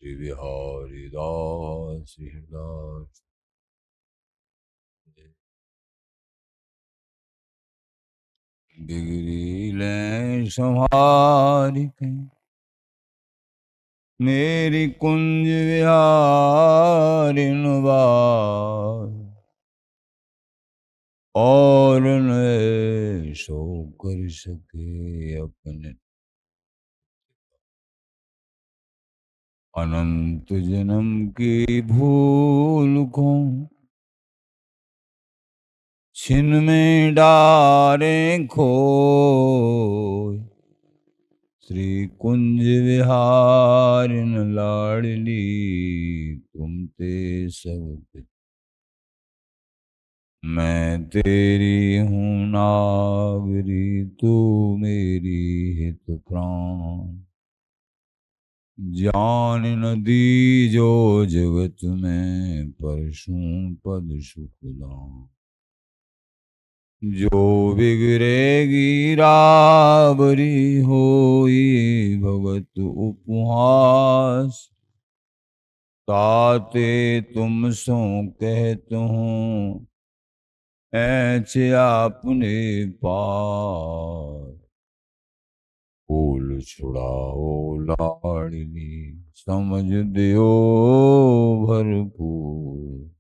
श्री बिहारी दास हरिदास बिगड़ी ले संहारी के मेरी कुंज विहारिन बार और न सो कर सके अपने अनंत जन्म की भूल को छिन में डारे खो श्री कुंज विहारिन लाडली तुम ते सब मैं तेरी हूँ नागरी तू मेरी हित प्राण जान न दी जो जगत में परशुं पद सुखदान जो बिगड़ेगी राबरी होई भगत उपहास ताते तुम सो कहत हूँ ऐचे आपने पार फूल छुड़ाओ लाडली समझ दियो भरपूर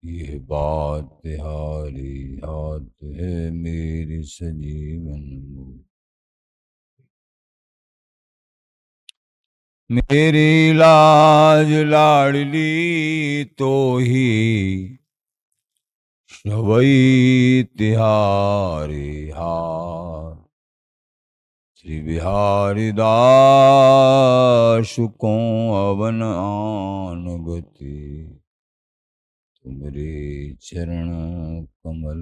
यह बात तिहारी याद है मेरी सजीवन मेरी लाज लाडली तो ही शवई तिहारी हार श्री बिहारी दास को अवन आन गति तुमरे चरण कमल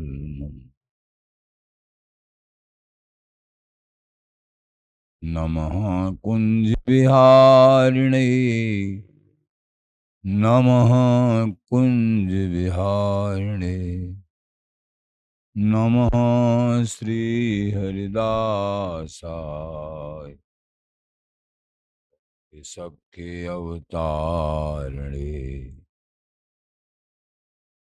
नमः कुंज विहारिणे नमः कुंज विहारिणे नमः श्री हरिदासाय ये सबके अवतारणे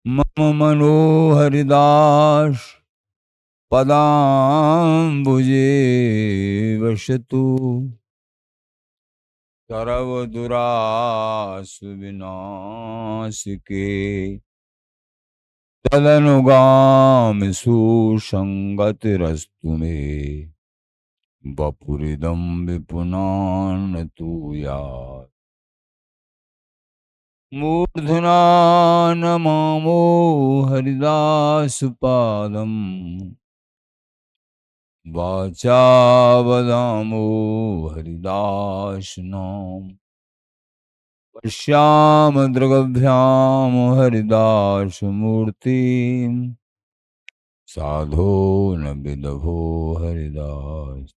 मम मनोहरिदास पदाम्बुजे वसतु सर्व दुरासु विनाशिके तदनुगाम सुसंगतिरस्तु मे वपुरिदं विपुनान तू यात् मूर्धना नमामो हरिदास पादम वाचा वदामो हरिदास नाम पश्याम दृगभ्याम हरिदास मूर्ति साधो न विदभो हरिदास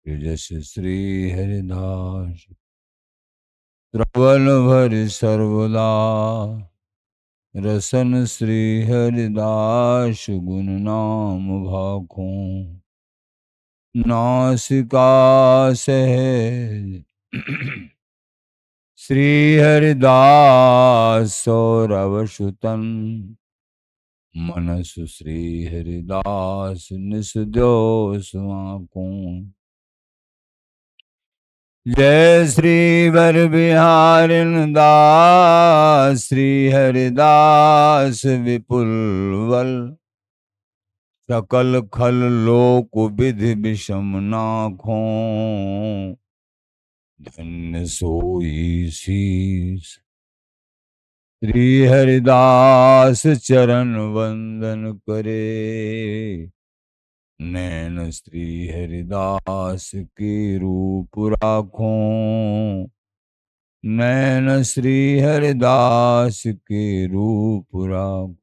जस श्री हरिदास श्रवण भर सर्वदा रसन श्री हरिदास गुण नाम भाखों नासिका सहज श्री हरिदास सौरवसुतन मनसु श्री हरिदास निसद्यो स्वाकों जय श्री वर बिहारिन दास श्री हरिदास विपुल वल सकल खल लोक विधि विषम नाखों धन्य सोई शीस श्री हरिदास चरण वंदन करे नैन श्री हरिदास के रूप राखों नैन श्री हरिदास के रूप राखों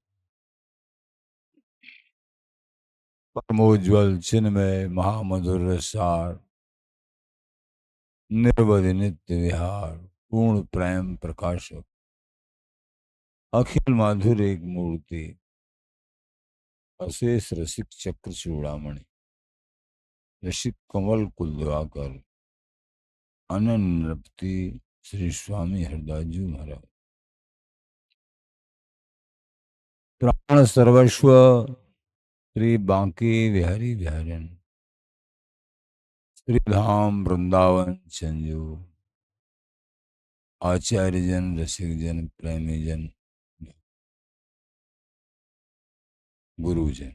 परमोज्वल चिन्मय महामधुर रसार निर्वधि नित्य विहार पूर्ण प्रेम प्रकाशक अखिल माधुर एक मूर्ति अशेष रसिक चक्र चूड़ामणि रसिक कमल कुल दिवाकर अनन्यप्ति श्री स्वामी हरदास जी महाराज। प्राण सर्वस्व श्री बांके बिहारी बिहारन, श्री धाम वृंदावन संजो, आचार्य जन रसिक जन प्रेमी जन गुरुजन।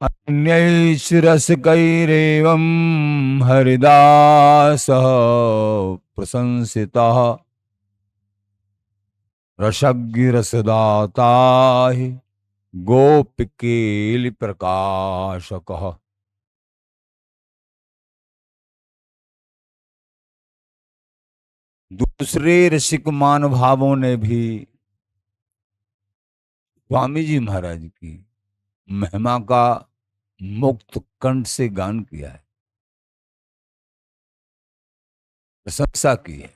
अन्यैश्रसकैरेवं हरिदासः प्रशंसितः, रसज्ञरसदाता हि गोपिकेलि प्रकाशकः। दूसरे रसिक महानुभावों ने भी स्वामी जी महाराज की महिमा का मुक्त कंठ से गान किया है, प्रशंसा की है।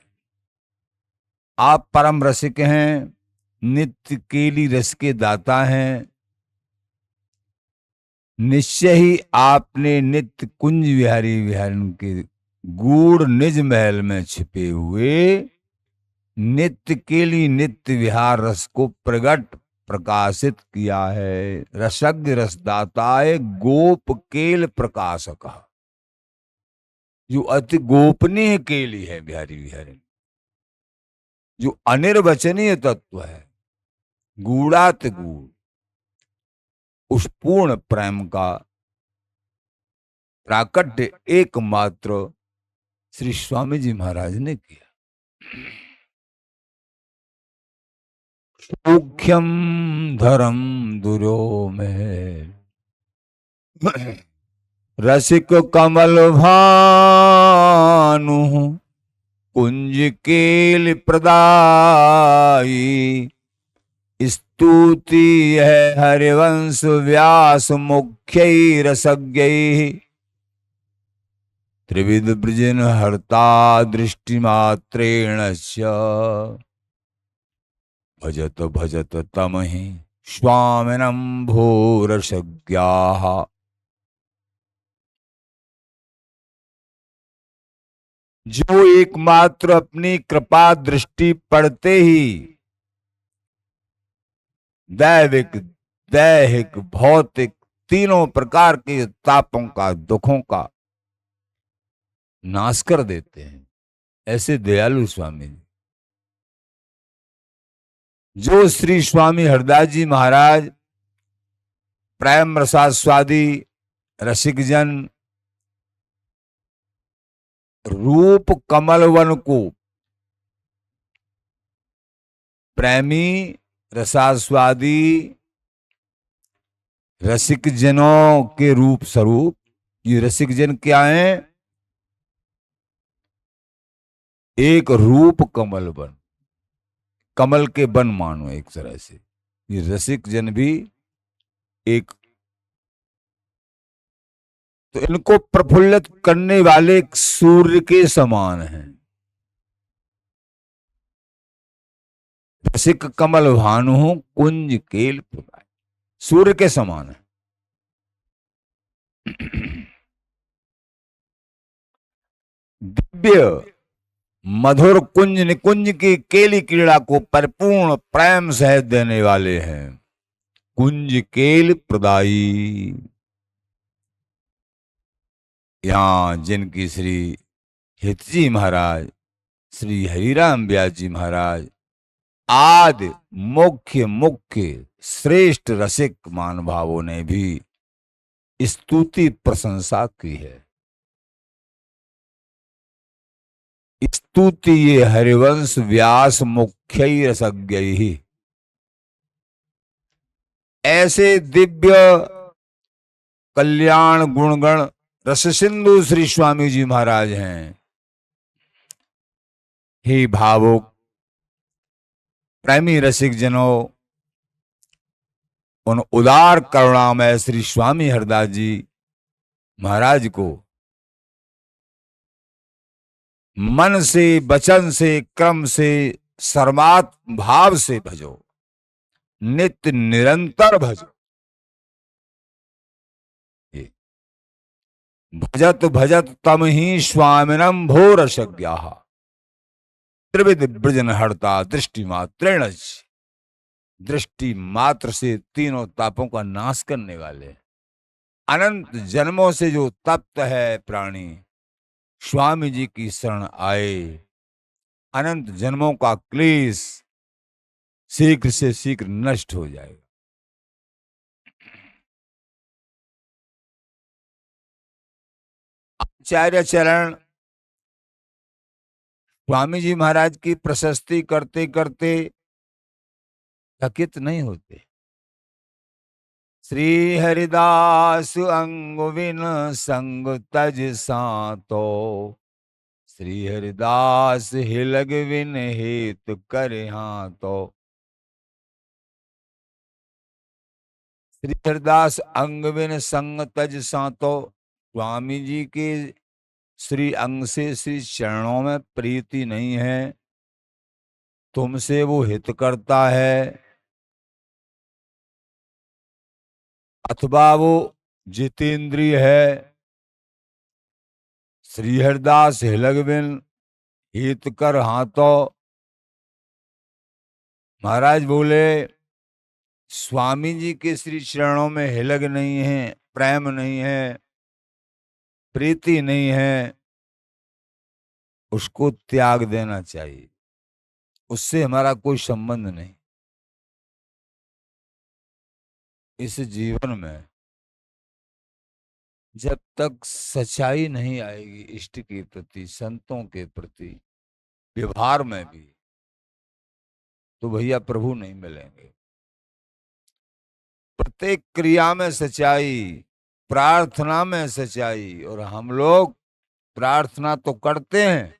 आप परम रसिक हैं, नित्य केली रस के दाता हैं। निश्चय ही आपने नित्य कुंज विहारी विहारन के गूढ़ निज महल में छिपे हुए नित्य केली नित्य विहार रस को प्रकट प्रकाशित किया है। रसज्ञ रसदाताए गोप केल प्रकाशक, जो अति गोपनीय केली है बिहारी विहारी, जो अनिर्वचनीय तत्व है, गूढ़ात गूढ़, उस पूर्ण प्रेम का प्राकट्य एकमात्र श्री स्वामी जी महाराज ने किया। सूक्ष्म धर्म दुरो में रसिक कमल भानु, कुंज केल प्रदाई, स्तुति है हरिवंश व्यास मुख्य रसज्ञ, त्रिविध ब्रजन हर्ता दृष्टि मात्रेण भजत भजत तमहि स्वामिनं भूरसज्ञाः। जो एकमात्र अपनी कृपा दृष्टि पड़ते ही दैविक दैहिक भौतिक तीनों प्रकार के तापों का दुखों का नाश कर देते हैं, ऐसे दयालु स्वामी जी। जो श्री स्वामी हरदास जी महाराज प्रेम रसास्वादी रसिक जन रूप कमलवन को प्रेमी रसास्वादी रसिक जनों के रूप स्वरूप, ये रसिक जन क्या हैं? एक रूप कमल वन, कमल के वन मानो एक तरह से। ये रसिक जन भी एक, तो इनको प्रफुल्लित करने वाले सूर्य के समान हैं। रसिक कमल भानु कुंज केल प्रदाय, सूर्य के समान है। दिव्य मधुर कुंज निकुंज की केली क्रीड़ा को परिपूर्ण प्रेम सहित देने वाले हैं। कुंज केल प्रदायी, यहां जिनकी श्री हितजी महाराज, श्री हरिराम व्यास जी महाराज आदि मुख्य मुख्य श्रेष्ठ रसिक महानुभावों ने भी स्तुति प्रशंसा की है। स्तुति ये हरिवंश व्यास मुख्य रसज्ञ ही, ऐसे दिव्य कल्याण गुणगण रस सिंधु श्री स्वामी जी महाराज हैं। हे भावुक प्रेमी रसिक जनों, उन उदार करुणामय श्री स्वामी हरदास जी महाराज को मन से वचन से क्रम से सर्वात्म भाव से भजो, नित्य निरंतर भजो। भजत भजत तम ही स्वामिनम भोरसज्ञाः त्रिविध ब्रजन हरता दृष्टि मात्रेण। दृष्टि मात्र से तीनों तापों का नाश करने वाले, अनंत जन्मों से जो तप्त है प्राणी, स्वामी जी की शरण आए, अनंत जन्मों का क्लेश शीघ्र से शीघ्र नष्ट हो जाएगा। आचार्य चरण स्वामी जी महाराज की प्रशस्ति करते करते थकित नहीं होते। श्री हरिदास अंग विन संग तज सातो, श्री हरिदास हिलग विन हेत कर हाथो। श्री हरिदास अंग बिन संग तज सातो, स्वामी जी के श्री अंग से श्री चरणों में प्रीति नहीं है, तुमसे वो हित करता है, अथवा वो जितेंद्रिय है। श्री हरिदास हिलग बिन हित कर हाथो, महाराज बोले स्वामी जी के श्री चरणों में हिलग नहीं है, प्रेम नहीं है, प्रीति नहीं है, उसको त्याग देना चाहिए, उससे हमारा कोई संबंध नहीं। इस जीवन में जब तक सच्चाई नहीं आएगी इष्ट के प्रति, संतों के प्रति, व्यवहार में भी, तो भैया प्रभु नहीं मिलेंगे। प्रत्येक क्रिया में सच्चाई, प्रार्थना में सच्चाई, और हम लोग प्रार्थना तो करते हैं,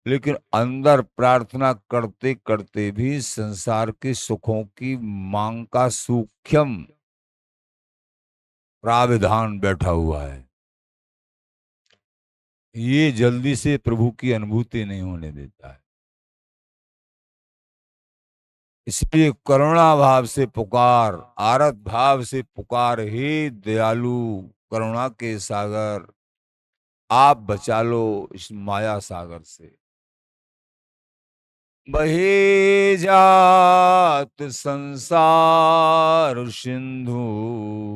लेकिन अंदर प्रार्थना करते करते भी संसार के सुखों की मांग का सूक्ष्म प्राविधान बैठा हुआ है। ये जल्दी से प्रभु की अनुभूति नहीं होने देता है। इसलिए करुणा भाव से पुकार, आरत भाव से पुकार, हे दयालु करुणा के सागर, आप बचा लो इस माया सागर से। बहे जात संसार सिंधु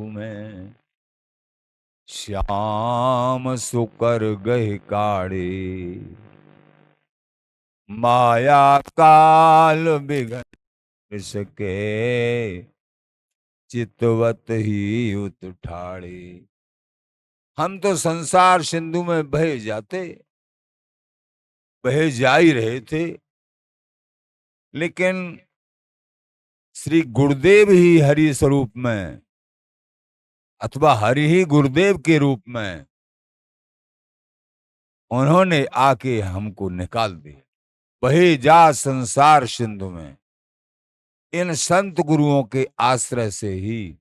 में, श्याम सुकर गह काढ़े, माया काल बिघन सके, चितवत ही उत ठाड़े। हम तो संसार सिंधु में बहे जाते, बहे जा ही रहे थे, लेकिन श्री गुरुदेव ही हरि स्वरूप में, अथवा हरि ही गुरुदेव के रूप में उन्होंने आके हमको निकाल दिया। बहे जा संसार सिंधु में, इन संत गुरुओं के आश्रय से ही,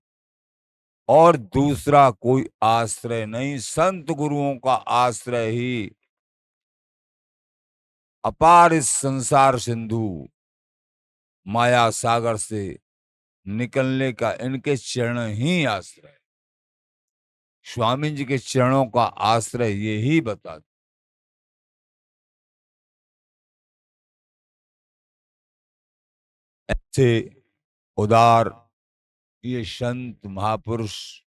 और दूसरा कोई आश्रय नहीं, संत गुरुओं का आश्रय ही अपार इस संसार सिंधु माया सागर से निकलने का, इनके चरण ही आश्रय। स्वामी जी के चरणों का आश्रय ये ही बताते। ऐसे उदार ये संत महापुरुष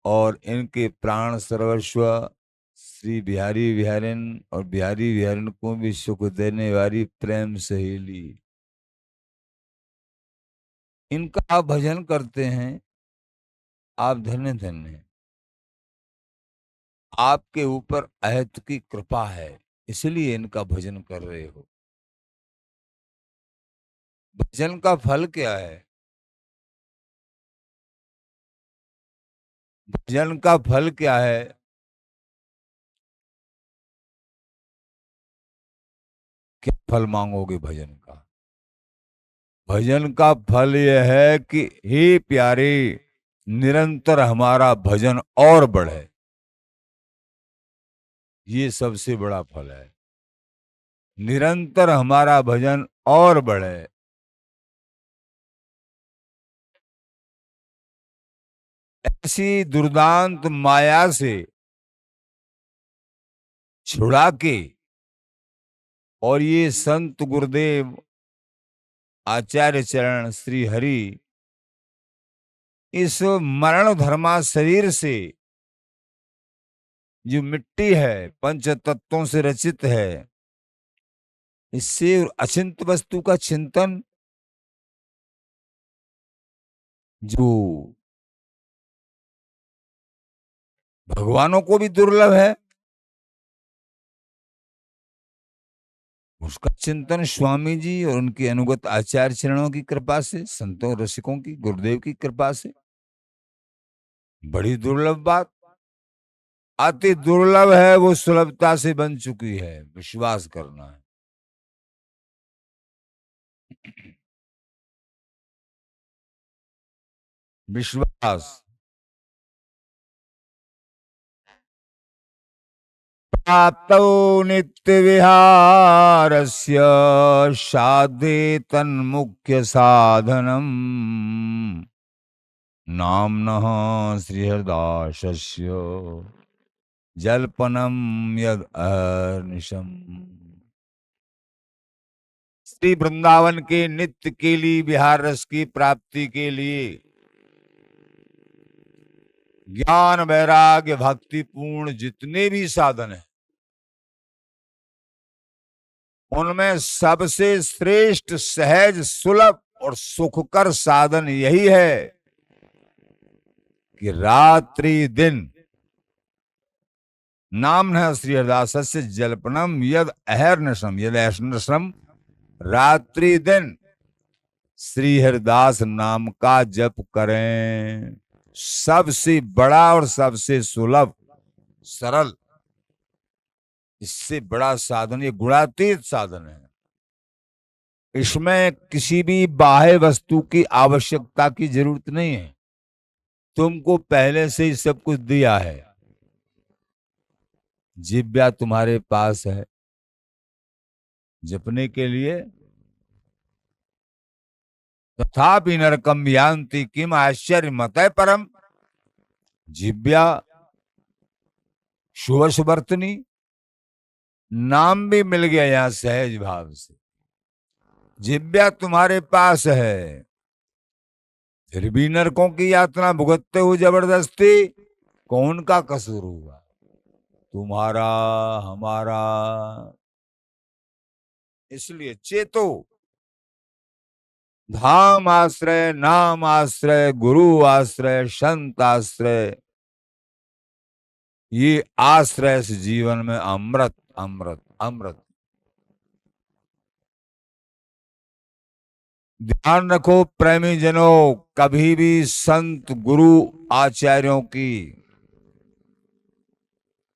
और इनके प्राण सर्वस्व श्री बिहारी विहारिन, और बिहारी विहारिन को भी सुख देने वाली प्रेम सहेली, इनका आप भजन करते हैं, आप धन्य धन्य हैं। आपके ऊपर अहत की कृपा है, इसलिए इनका भजन कर रहे हो। भजन का फल क्या है? भजन का फल क्या है? क्या फल मांगोगे भजन का? भजन का फल यह है कि हे प्यारे, निरंतर हमारा भजन और बढ़े, ये सबसे बड़ा फल है। निरंतर हमारा भजन और बढ़े। ऐसी दुर्दांत माया से छुड़ा के और ये संत गुरुदेव आचार्य चरण श्री हरि इस मरण धर्मा शरीर से जो मिट्टी है पंच तत्वों से रचित है, इससे अचिंत वस्तु का चिंतन जो भगवानों को भी दुर्लभ है, उसका चिंतन स्वामी जी और उनके अनुगत आचार्य चरणों की कृपा से, संतों रसिकों की, गुरुदेव की कृपा से, बड़ी दुर्लभ बात, अति दुर्लभ है, वो सुलभता से बन चुकी है। विश्वास करना है। विश्वास प्राप्तौ नित्य विहारस्य साधे तन्मुख्य साधनम नाम्नः श्रीहरिदासस्य जल्पनम यद अहर्निशम। श्री वृंदावन के नित्य केली विहार रस की प्राप्ति के लिए ज्ञान वैराग्य भक्ति पूर्ण जितने भी साधन हैं, उनमें सबसे श्रेष्ठ सहज सुलभ और सुखकर साधन यही है कि रात्रि दिन नाम है श्री हरिदासस्य जल्पनम यद अहर्निशम। यद अहर्निशम रात्रि दिन श्री हरिदास नाम का जप करें। सबसे बड़ा और सबसे सुलभ सरल, इससे बड़ा साधन ये गुणातीत साधन है। इसमें किसी भी बाह्य वस्तु की आवश्यकता की जरूरत नहीं है। तुमको पहले से ही सब कुछ दिया है। जिब्या तुम्हारे पास है जपने के लिए, तथापि नरकम यान्ति किम आश्चर्य मतय परम। जिब्या शुभ सुवर्तनी, नाम भी मिल गया यहां सहज भाव से। जिब्या तुम्हारे पास है, फिर भी नरकों की यातना भुगतते हो जबरदस्ती। कौन का कसूर हुआ? तुम्हारा, हमारा। इसलिए चेतो, धाम आश्रय, नाम आश्रय, गुरु आश्रय, संत आश्रय, ये आश्रय से जीवन में अमृत अमृत अमृत। ध्यान रखो प्रेमी जनों, कभी भी संत गुरु आचार्यों की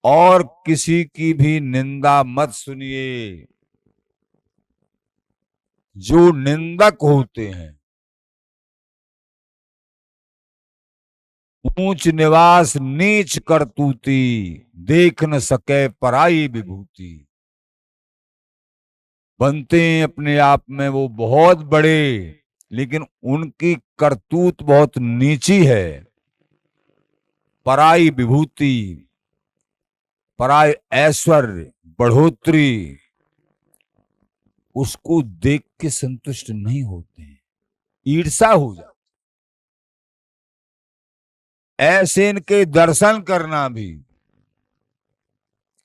और किसी की भी निंदा मत सुनिए। जो निंदक होते हैं, ऊंच निवास नीच करतूती, देख न सके पराई विभूति। बनते हैं अपने आप में वो बहुत बड़े, लेकिन उनकी करतूत बहुत नीची है। पराई विभूति, पराई ऐश्वर्य, बढ़ोतरी, उसको देख के संतुष्ट नहीं होते हैं, ईर्षा हो जाती। ऐसे इनके दर्शन करना भी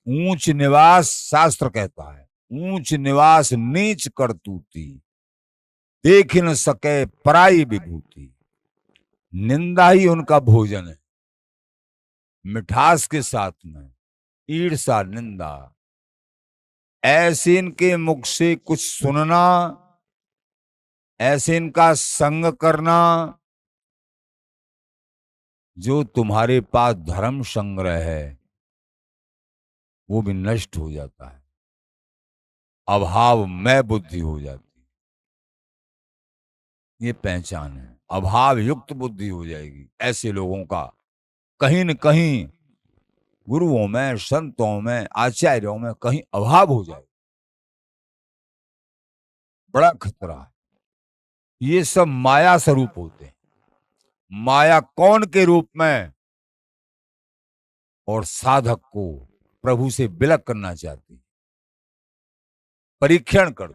ऊंच निवास, शास्त्र कहता है, ऊंच निवास नीच करतूती, देख न सके पराई विभूति। निंदा ही उनका भोजन है, मिठास के साथ में ईर्षा निंदा। ऐसे इनके मुख से कुछ सुनना, ऐसे इनका संग करना, जो तुम्हारे पास धर्म संग्रह है वो भी नष्ट हो जाता है। अभाव में बुद्धि हो जाती है। ये पहचान है, अभाव युक्त बुद्धि हो जाएगी ऐसे लोगों का। कहीं न कहीं गुरुओं में, संतों में, आचार्यों में कहीं अभाव हो जाए, बड़ा खतरा है। ये सब माया स्वरूप होते हैं। माया कौन के रूप में, और साधक को प्रभु से विलग करना चाहती। परीक्षण करो।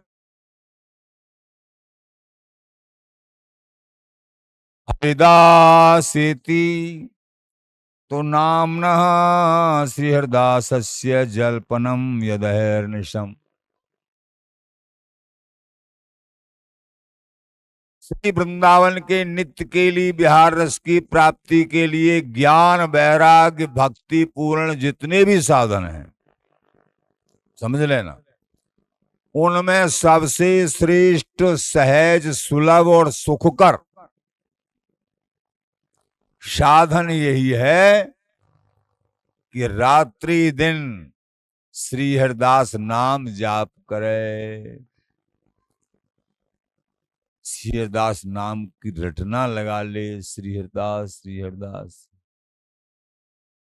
हरिदासेति तो नाम्नः श्रीहरिदासस्य जल्पनम यदहर्निशम। श्री वृंदावन के नित्य के लिए विहार रस की प्राप्ति के लिए ज्ञान वैराग्य भक्ति पूर्ण जितने भी साधन हैं, समझ लेना, उनमें सबसे श्रेष्ठ सहज सुलभ और सुखकर साधन यही है कि रात्रि दिन श्री हरिदास नाम जाप करे, श्री हरिदास नाम की रटना लगा ले, श्री हरिदास श्री हरिदास।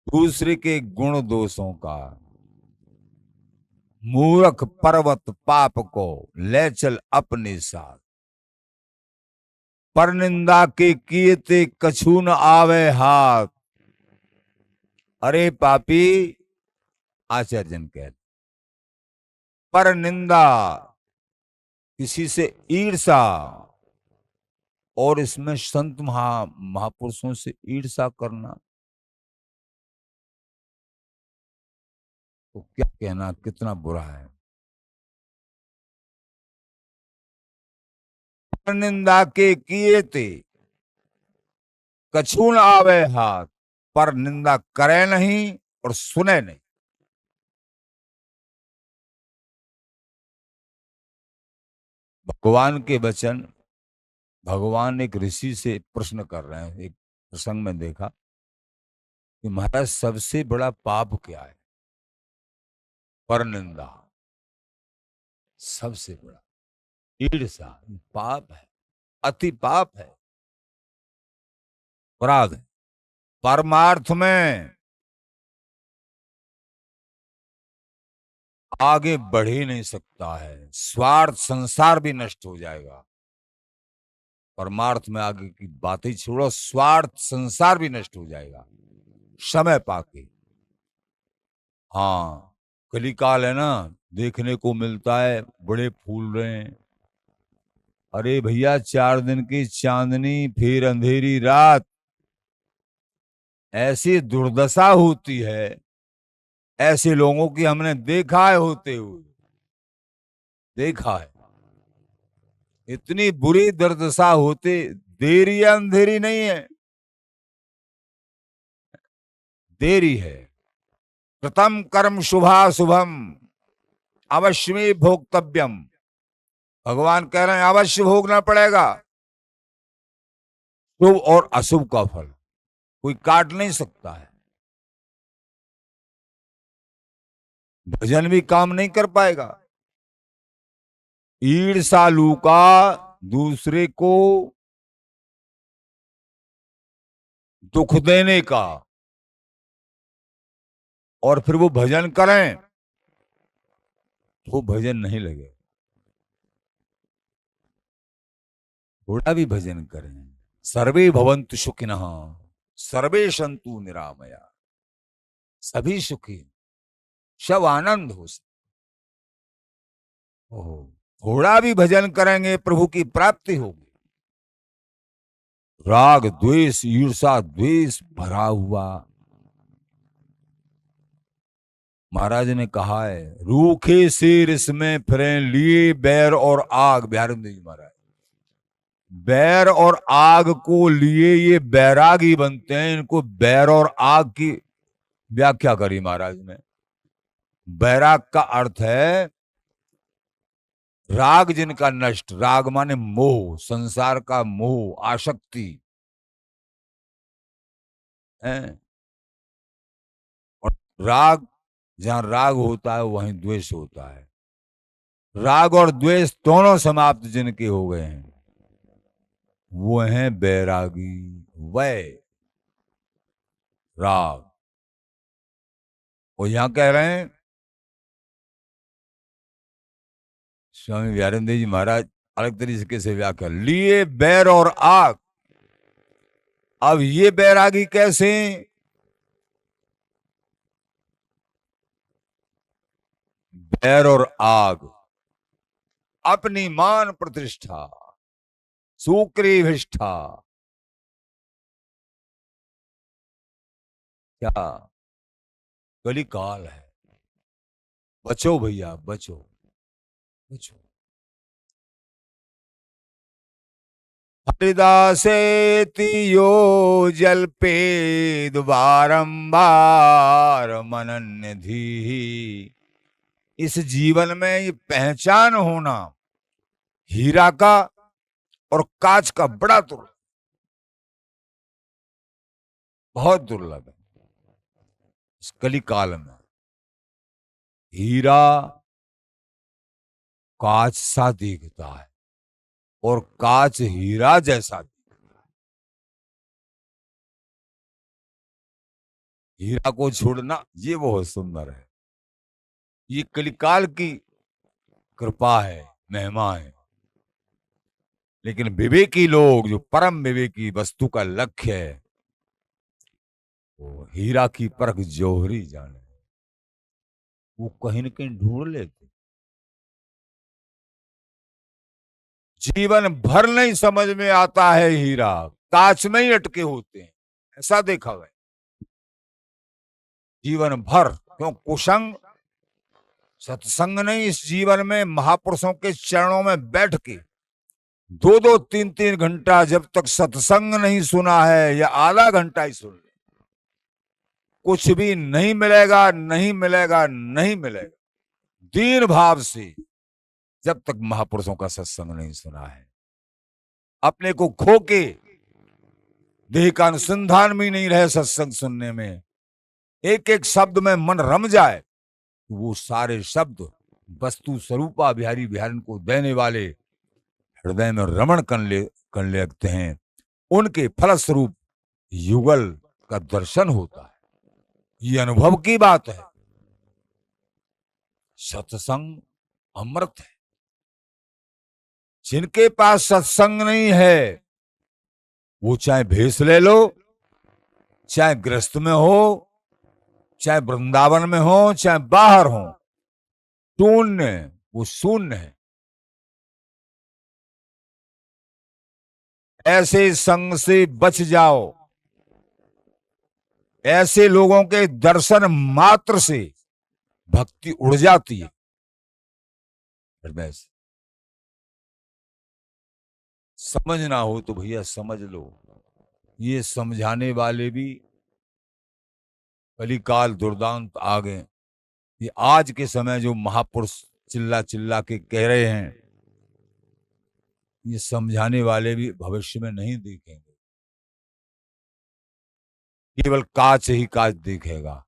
दूसरे के गुण दोषों का, मूर्ख पर्वत पाप को ले चल अपने साथ, पर निंदा के किए ते कछु न आवे हाथ। अरे पापी, आचार्य जन कहते, पर निंदा, किसी से ईर्षा, और इसमें संत महापुरुषों से ईर्षा करना तो क्या कहना, कितना बुरा है। पर निंदा के किए ते कछु न आवे हाथ, पर निंदा करे नहीं और सुने नहीं। भगवान के वचन, भगवान एक ऋषि से प्रश्न कर रहे हैं। एक प्रसंग में देखा कि महाराज सबसे बड़ा पाप क्या है? पर निंदा सबसे बड़ा, ईर्षा पाप है, अति पाप है, अपराध है। परमार्थ में आगे बढ़ ही नहीं सकता है, स्वार्थ संसार भी नष्ट हो जाएगा। परमार्थ में आगे की बात ही छोड़ो, स्वार्थ संसार भी नष्ट हो जाएगा समय पाके। हाँ, कलिकाल है ना, देखने को मिलता है बड़े फूल रहे हैं। अरे भैया, 4 दिन की चांदनी फिर अंधेरी रात, ऐसी दुर्दशा होती है, ऐसे लोगों की हमने देखा है होते हुए, देखा है। इतनी बुरी दुर्दशा होते, देरी या अंधेरी नहीं है, देरी है। कृतम कर्म शुभा शुभम अवश्य में भोक्तव्यम। भगवान कह रहे हैं अवश्य भोगना पड़ेगा। शुभ और अशुभ का फल कोई काट नहीं सकता है। भजन भी काम नहीं कर पाएगा। ईर्षालु का दूसरे को दुख देने का, और फिर वो भजन करें तो भजन नहीं लगे। थोड़ा भी भजन करें। सर्वे भवन्तु सुखिनः सर्वे सन्तु निरामया, सभी सुखी, सब आनंद हो। थोड़ा भी भजन करेंगे प्रभु की प्राप्ति होगी। राग द्वेष ईर्षा द्वेष भरा हुआ, महाराज ने कहा है, रूखे सिर इसमें फिरे लिए बैर और आग। बिहारी जी महाराज, बैर और आग को लिए ये बैरागी बनते हैं। इनको बैर और आग की व्याख्या करी महाराज ने। बैराग का अर्थ है राग जिनका नष्ट, राग माने मोह, संसार का मोह, आसक्ति है। और राग, जहां राग होता है वहीं द्वेष होता है। राग और द्वेष दोनों समाप्त जिनके हो गए हैं वो हैं बैरागी। वै राग, वो यहां कह रहे हैं स्वामी विहारेंद्र जी महाराज अलग तरीके से व्याख्या, लिए बैर और आग अब ये बैरागी कैसे? बैर और आग, अपनी मान प्रतिष्ठा, सुग्रीविष्ठा, क्या कली काल है। बचो भैया बचो, बचो। हरिदासेति यो जल्पे बारंबार मनन्निधि। इस जीवन में ये पहचान होना हीरा का और कांच का बड़ा दुर्लभ, बहुत दुर्लभ है इस कली काल में। हीरा कांच सा दिखता है और कांच हीरा जैसा दिखता है। हीरा को छोड़ना ये बहुत सुंदर है। ये कलिकाल की कृपा है, महिमा है। लेकिन विवेकी लोग, जो परम विवेकी वस्तु का लक्ष्य है, वो हीरा की परख जौहरी जाने, वो कहीं न कहीं ढूंढ लेते। जीवन भर नहीं समझ में आता है हीरा, कांच में ही अटके होते हैं, ऐसा देखा गया। जीवन भर क्यों? कुसंग सत्संग नहीं, इस जीवन में महापुरुषों के चरणों में बैठ के 2-2 3-3 घंटा जब तक सत्संग नहीं सुना है, या आधा घंटा ही सुन ले, कुछ भी नहीं मिलेगा, नहीं मिलेगा, नहीं मिलेगा। दीन भाव से जब तक महापुरुषों का सत्संग नहीं सुना है, अपने को खो के देह का अनुसंधान भी नहीं रहे सत्संग सुनने में, एक एक शब्द में मन रम जाए, तो वो सारे शब्द वस्तु स्वरूपा बिहारी बिहारन को देने वाले हृदय में रमण कर लगते हैं। उनके फलस्वरूप युगल का दर्शन होता है। ये अनुभव की बात है। सत्संग अमृत है। जिनके पास सत्संग नहीं है, वो चाहे भेष ले लो, चाहे गृहस्थ में हो, चाहे वृंदावन में हो, चाहे बाहर हो, शून्य, वो शून्य है। ऐसे संग से बच जाओ। ऐसे लोगों के दर्शन मात्र से भक्ति उड़ जाती है हृदय से। समझना हो तो भैया समझ लो। ये समझाने वाले भी कलिकाल दुर्दांत आ गए। ये आज के समय जो महापुरुष चिल्ला चिल्ला के कह रहे हैं, ये समझाने वाले भी भविष्य में नहीं दिखेंगे। केवल कांच ही कांच दिखेगा,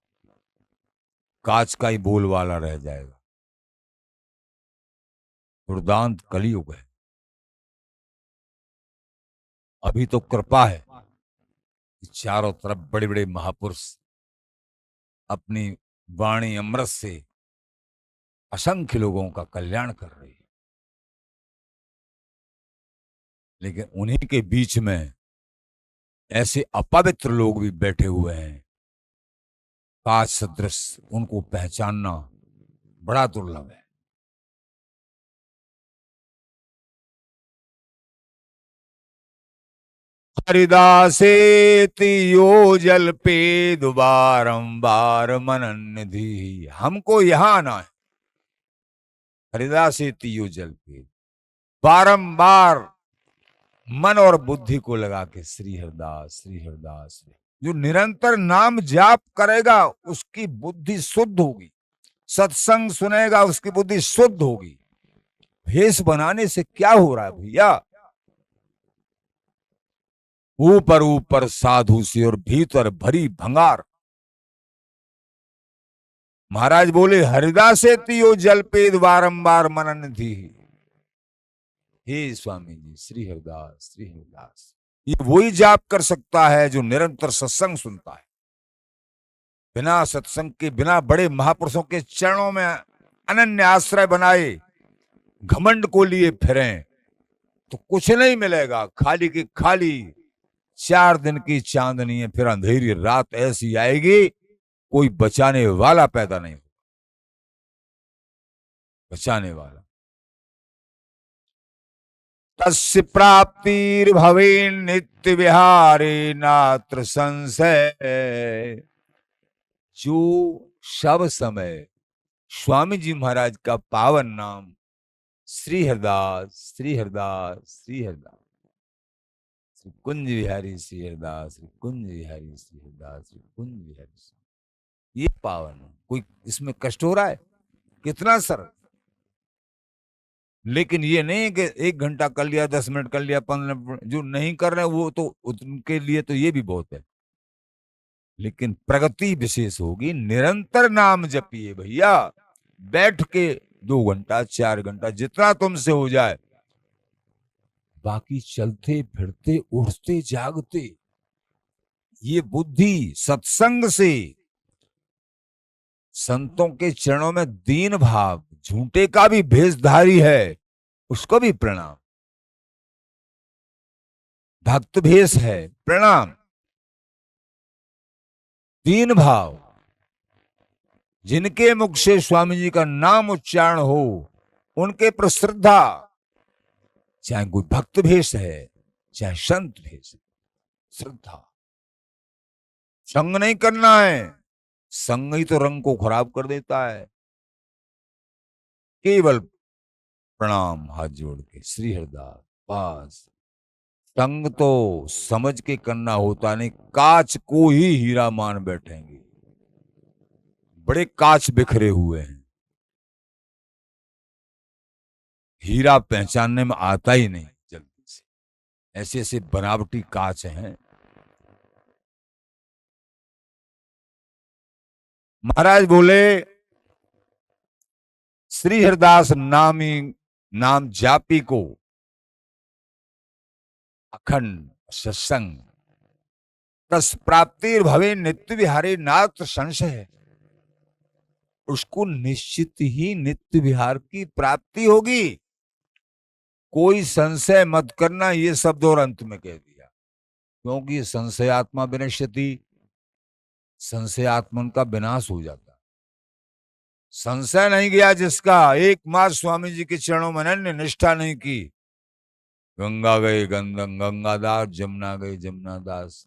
कांच का ही बोलवाला रह जाएगा। दुर्दांत कलियुग है। अभी तो कृपा है कि चारों तरफ बड़े बड़े महापुरुष अपनी वाणी अमृत से असंख्य लोगों का कल्याण कर रही है। लेकिन उन्हीं के बीच में ऐसे अपवित्र लोग भी बैठे हुए हैं, कांच सदृश, उनको पहचानना बड़ा दुर्लभ है। हरिदासेति यो जल पे बारंबार मनन्निधि। हमको यहां आना है। हरिदासेति यो जल पे, बारंबार मन और बुद्धि को लगा के श्री हरिदास श्री हरिदास। जो निरंतर नाम जाप करेगा उसकी बुद्धि शुद्ध होगी, सत्संग सुनेगा उसकी बुद्धि शुद्ध होगी। भेष बनाने से क्या हो रहा है भैया? ऊपर ऊपर साधु से और भीतर भरी भंगार। महाराज बोले हरिदासेति यो जलपेद बारंबार मनन्निधि। हे स्वामी जी, श्री हरिदास श्री हरिदास। ये वही जाप कर सकता है जो निरंतर सत्संग सुनता है। बिना सत्संग के, बिना बड़े महापुरुषों के चरणों में अनन्य आश्रय बनाए घमंड को लिए फिरें तो कुछ नहीं मिलेगा। खाली की खाली 4 दिन की चांदनी है, फिर अंधेरी रात ऐसी आएगी कोई बचाने वाला पैदा नहीं होगा, बचाने वाला। तस्य प्राप्तिर्भवे नित्य विहारे नात्र संशय। जो सब समय स्वामी जी महाराज का पावन नाम श्री हरदास, श्री हरदास, श्री हरदास, श्री कुंज विहारी श्री हरदास, श्री कुंज विहारी श्री हरदास, श्री कुंज विहारी, ये पावन है। कोई इसमें कष्ट हो रहा है? कितना सरल। लेकिन ये नहीं कि 1 घंटा कर लिया, 10 मिनट कर लिया, 15 मिनट, जो नहीं कर रहे वो तो उनके लिए तो ये भी बहुत है। लेकिन प्रगति विशेष होगी, निरंतर नाम जपिए भैया, बैठ के 2 घंटा 4 घंटा जितना तुमसे हो जाए। बाकी चलते फिरते उठते जागते ये बुद्धि सत्संग से, संतों के चरणों में दीन भाव, झूठे का भी भेषधारी है उसको भी प्रणाम, भक्त भेष है प्रणाम, दीन भाव, जिनके मुख से स्वामी जी का नाम उच्चारण हो उनके पर श्रद्धा, चाहे कोई भक्त भेष है चाहे संत भेष है, श्रद्धा। संग नहीं करना है, संग ही तो रंग को खराब कर देता है। केवल प्रणाम हाथ जोड़ के श्री हरदास बस। संग तो समझ के करना होता नहीं, कांच को ही हीरा मान बैठेंगे, बड़े कांच बिखरे हुए हैं, हीरा पहचानने में आता ही नहीं जल्दी से, ऐसे ऐसे बनावटी कांच हैं। महाराज बोले श्री हरदास नामी नाम जापी को अखंड सत्संग तस् प्राप्ति भवे नित्य विहारे नात्र संशय है, उसको निश्चित ही नित्य विहार की प्राप्ति होगी, कोई संशय मत करना। ये शब्द और अंत में कह दिया, क्योंकि संशयात्मा विनश्यति, संशयात्मन का विनाश हो जाता। संशय नहीं गया जिसका, एक मास स्वामी जी के चरणों में अनन्य निष्ठा नहीं की, गंगा गए गंगादास, जमुना गए जमुनादास।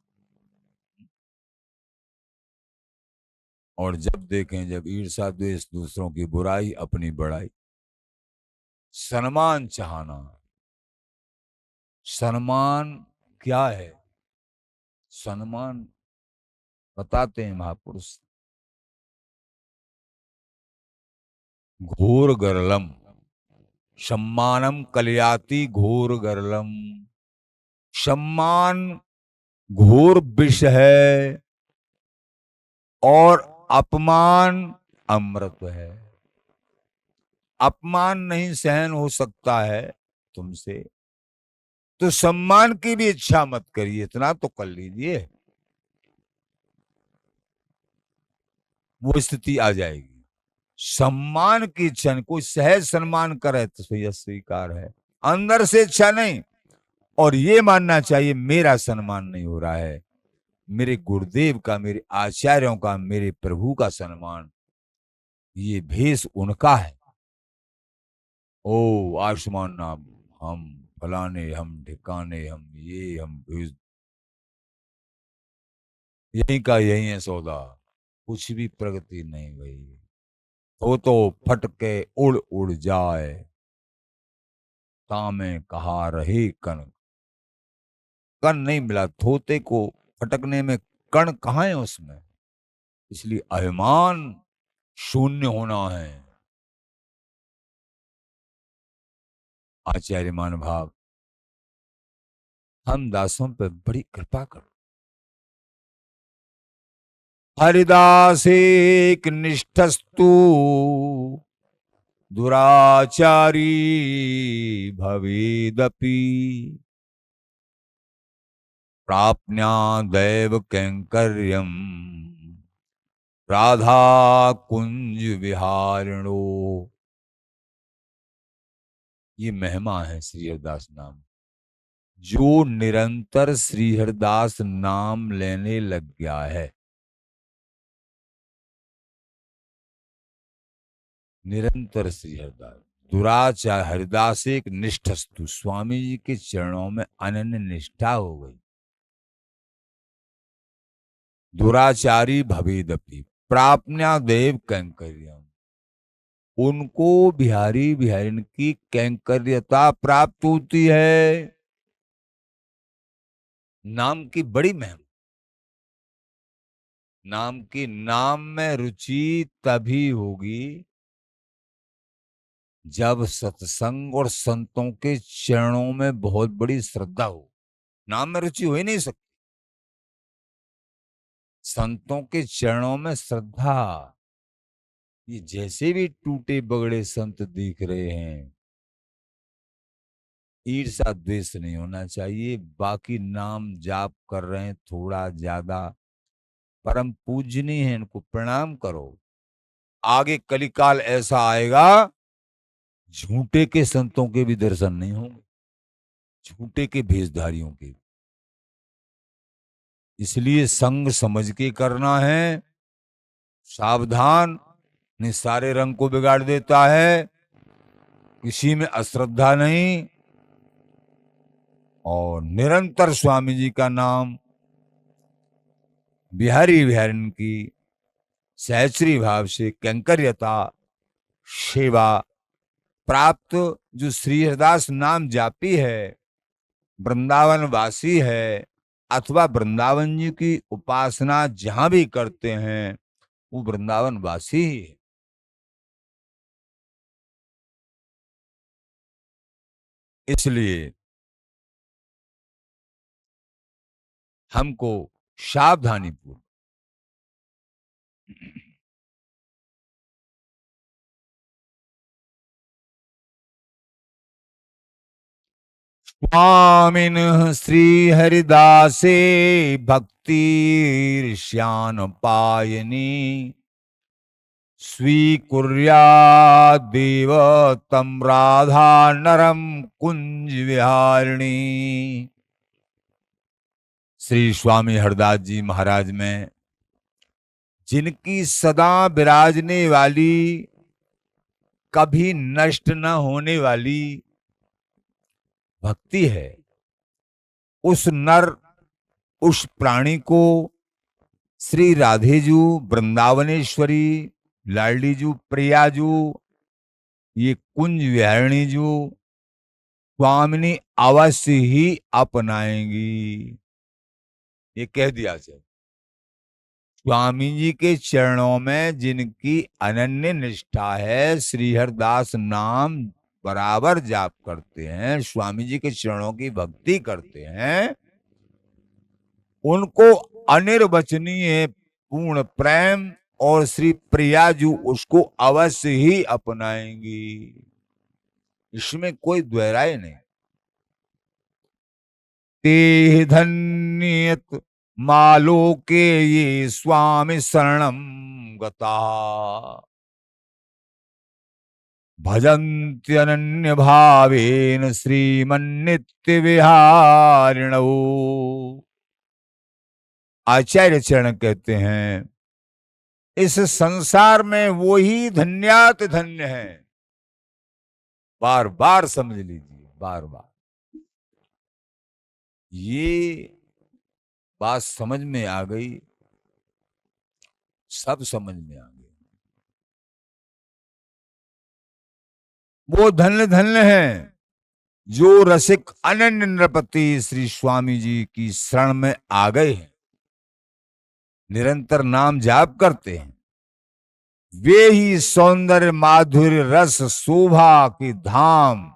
और जब देखें, जब ईर्षा द्वेष, दूसरों की बुराई, अपनी बड़ाई, सम्मान चाहना। सम्मान क्या है? सम्मान बताते हैं महापुरुष, घोर गरलम सम्मानम कलयाति घोर गरलम। सम्मान घोर विष है और अपमान अमृत है। अपमान नहीं सहन हो सकता है तुमसे, तो सम्मान की भी इच्छा मत करिए, इतना तो कर लीजिए, वो स्थिति आ जाएगी। सम्मान की इच्छा, कोई सहज सम्मान करे तो यह स्वीकार है, अंदर से इच्छा नहीं। और ये मानना चाहिए मेरा सम्मान नहीं हो रहा है, मेरे गुरुदेव का, मेरे आचार्यों का, मेरे प्रभु का सम्मान, ये भेष उनका है। ओ आयुष्मान नाम, हम फलाने, हम ठिकाने, हम ये, हम भेष, यही का यही है सौदा, कुछ भी प्रगति नहीं भाई। तो फटके उड़ उड़ जाए, तामे कहा रहे कण, कण नहीं मिला, थोते को फटकने में कण कहाँ है उसमें, इसलिए अभिमान शून्य होना है। आचार्य मान भाव, हम दासों पर बड़ी कृपा करो। हरिदास एक निष्ठस्तु दुराचारी भवेदपि, प्राप्न्या दैव कैंकर्यम राधा कुंज विहारिणो। ये महिमा है श्री हरदास नाम, जो निरंतर श्री हरिदास नाम लेने लग गया है, निरंतर श्री हरिदास, दुराचार हरिदास एक निष्ठस्तु, स्वामी जी के चरणों में अनन्य निष्ठा हो गई। दुराचारी भवेदपि प्राप्न्या देव कैंकर्यम, उनको बिहारी बिहारिन की कैंकर्यता प्राप्त होती है। नाम की बड़ी महिमा, नाम में रुचि तभी होगी जब सत्संग और संतों के चरणों में बहुत बड़ी श्रद्धा हो। नाम में रुचि हो ही नहीं सकती। संतों के चरणों में श्रद्धा, ये जैसे भी टूटे बगड़े संत दिख रहे हैं, ईर्ष्या द्वेष नहीं होना चाहिए। बाकी नाम जाप कर रहे हैं थोड़ा ज्यादा, परम पूजनीय है, इनको प्रणाम करो। आगे कलिकाल ऐसा आएगा, झूठे के संतों के भी दर्शन नहीं होंगे, झूठे के भेषधारियों के। इसलिए संग समझ के करना है। सावधान, निस्सारे रंग को बिगाड़ देता है, किसी में अश्रद्धा नहीं। और निरंतर स्वामी जी का नाम, बिहारी बिहारिन की सहचरी भाव से कैंकर्यता सेवा प्राप्त, जो श्री हरिदास नाम जापी है, वृंदावन वासी है, अथवा वृंदावन जी की उपासना जहां भी करते हैं वो वृंदावन वासी ही है। इसलिए हमको सावधानी पूर्वक स्वामिन श्री हरिदासे भक्ति श्यान पायनी, स्वीकुर्यादेव तम राधा नरम कुंज विहारिणी। श्री स्वामी हरदास जी महाराज में जिनकी सदा विराजने वाली, कभी नष्ट न होने वाली भक्ति है, उस नर, उस प्राणी को श्री राधेजू, वृंदावनेश्वरी, लाडलीजू, प्रियाजू, ये कुंज विहारिणी जू स्वामिनी अवश्य ही अपनाएंगी। ये कह दिया जाए। स्वामी जी के चरणों में जिनकी अनन्य निष्ठा है, श्री हरिदास नाम बराबर जाप करते हैं, स्वामी जी के चरणों की भक्ति करते हैं, उनको अनिर्वचनीय पूर्ण प्रेम और श्री प्रियाजू उसको अवश्य ही अपनाएंगी। इसमें कोई द्वैराय नहीं। ते धन्यत मालो के ये स्वामी शरणम गता, भजन्त्यनन्य भावेन श्रीमन्नित्य विहारिणौ। आचार्य चरण कहते हैं, इस संसार में वो ही धन्यात धन्य है। बार बार समझ लीजिए, बार बार ये बात समझ में आ गई, सब समझ में आ गई। वो धन्य धन्य है जो रसिक अनन्य नृपति श्री स्वामी जी की शरण में आ गए हैं, निरंतर नाम जाप करते हैं। वे ही सौंदर्य माधुर्य रस शोभा के धाम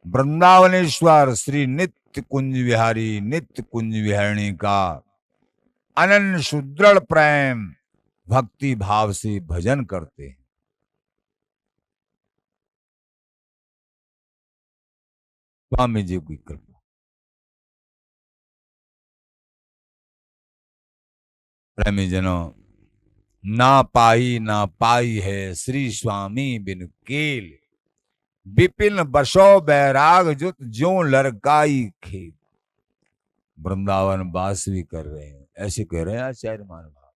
वृंदावनेश्वर श्री नित्य कुंज विहारी, नित्य कुंज विहारिणी का अनन्य सुदृढ़ प्रेम भक्ति भाव से भजन करते हैं। स्वामी जी की कृपा। प्रेमी जनों, ना पाई है श्री स्वामी बिन केल, विपिन बसो बैराग जुत ज्यों लड़काई खेत। वृंदावन वास भी कर रहे हैं, ऐसे कह रहे हैं आचार्य महानुभाव,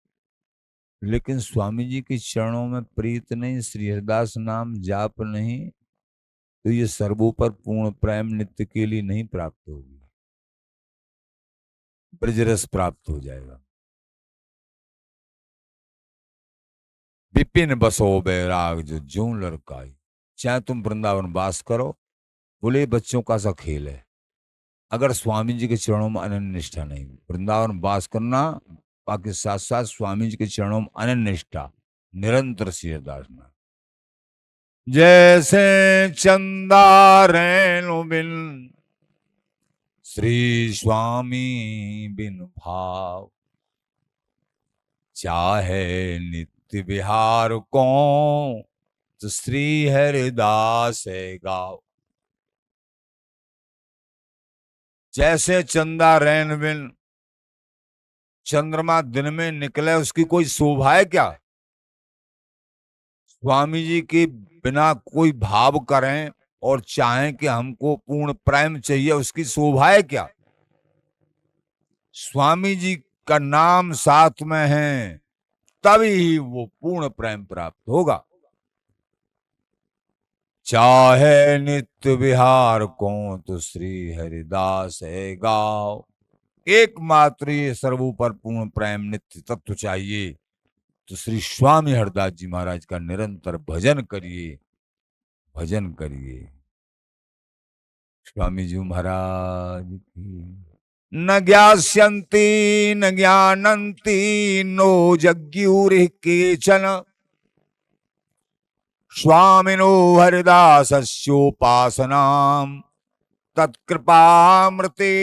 लेकिन स्वामी जी के चरणों में प्रीत नहीं, श्री हरिदास नाम जाप नहीं, तो ये सर्वोपर पूर्ण प्रेम नित्य के लिए नहीं प्राप्त होगी। ब्रजरस प्राप्त हो जाएगा। विपिन बसो बैराग जो ज्यों लड़काई। चाहे तुम वृंदावन वास करो, बोले बच्चों का सा खेल है, अगर स्वामी जी के चरणों में अनन्य निष्ठा नहीं, वृंदावन वास करना बाकी साथ साथ स्वामी जी के चरणों में अनन्य निष्ठा, निरंतर श्री हरिदास नाम। जैसे चंदा रेणु बिन श्री स्वामी बिन भाव, चाहे नित्य विहार को तो श्री हरिदास गाओ। जैसे चंदा रैन बिन, चंद्रमा दिन में निकले उसकी कोई शोभा है क्या? स्वामी जी के बिना कोई भाव करें और चाहें कि हमको पूर्ण प्रेम चाहिए, उसकी शोभा है क्या? स्वामी जी का नाम साथ में है, तभी ही वो पूर्ण प्रेम प्राप्त होगा। चाहे नित्य विहार को तो श्री हरिदास है गाओ। एकमात्र ये सर्वोपर पूर्ण प्रेम नित्य तत्व चाहिए, तो श्री स्वामी हरदास जी महाराज का निरंतर भजन करिए, भजन करिए। स्वामी जी महाराज की। न ज्ञास्यन्ति न ज्ञानन्ति नो जग्युरिः केचन, स्वामिनो हरिदासस्योपासनां तत्कृपामृते।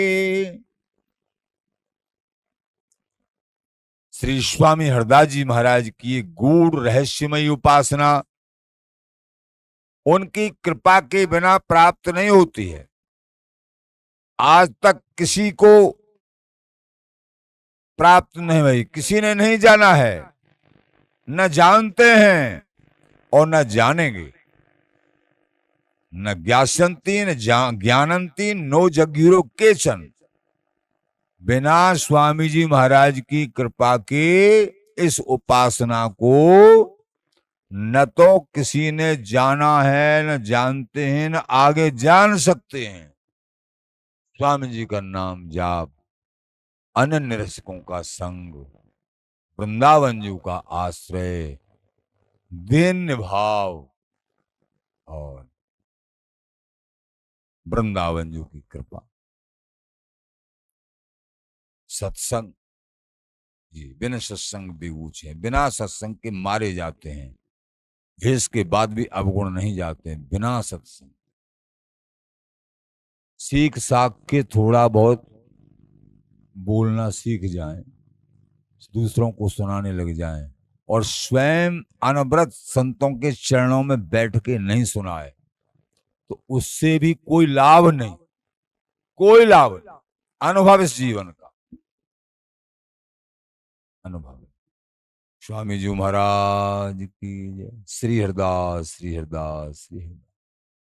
श्री स्वामी हरदास जी महाराज की गूढ़ रहस्यमयी उपासना उनकी कृपा के बिना प्राप्त नहीं होती है। आज तक किसी को प्राप्त नहीं हुई, किसी ने नहीं जाना है, न जानते हैं और न जानेंगे। न ज्ञास्यन्ति न ज्ञानन्ति नो जग्युरो केचन। बिना स्वामी जी महाराज की कृपा के इस उपासना को न तो किसी ने जाना है, न जानते हैं, न आगे जान सकते हैं। स्वामी जी का नाम जाप, अनन्य रसिकों का संग, वृंदावन जी का आश्रय, दीन भाव और वृंदावन जी की कृपा, सत्संग। जी, बिना सत्संग बेऊच है, बिना सत्संग के मारे जाते हैं, भेष के बाद भी अवगुण नहीं जाते हैं। बिना सत्संग सीख साख के थोड़ा बहुत बोलना सीख जाएं, दूसरों को सुनाने लग जाएं और स्वयं अनवरत संतों के चरणों में बैठ के नहीं सुनाए, तो उससे भी कोई लाभ नहीं, कोई लाभ नहीं। अनुभव इस जीवन का अनुभव। स्वामी जी महाराज की जय। श्री हरदास, श्री हरदास, श्री हरदास।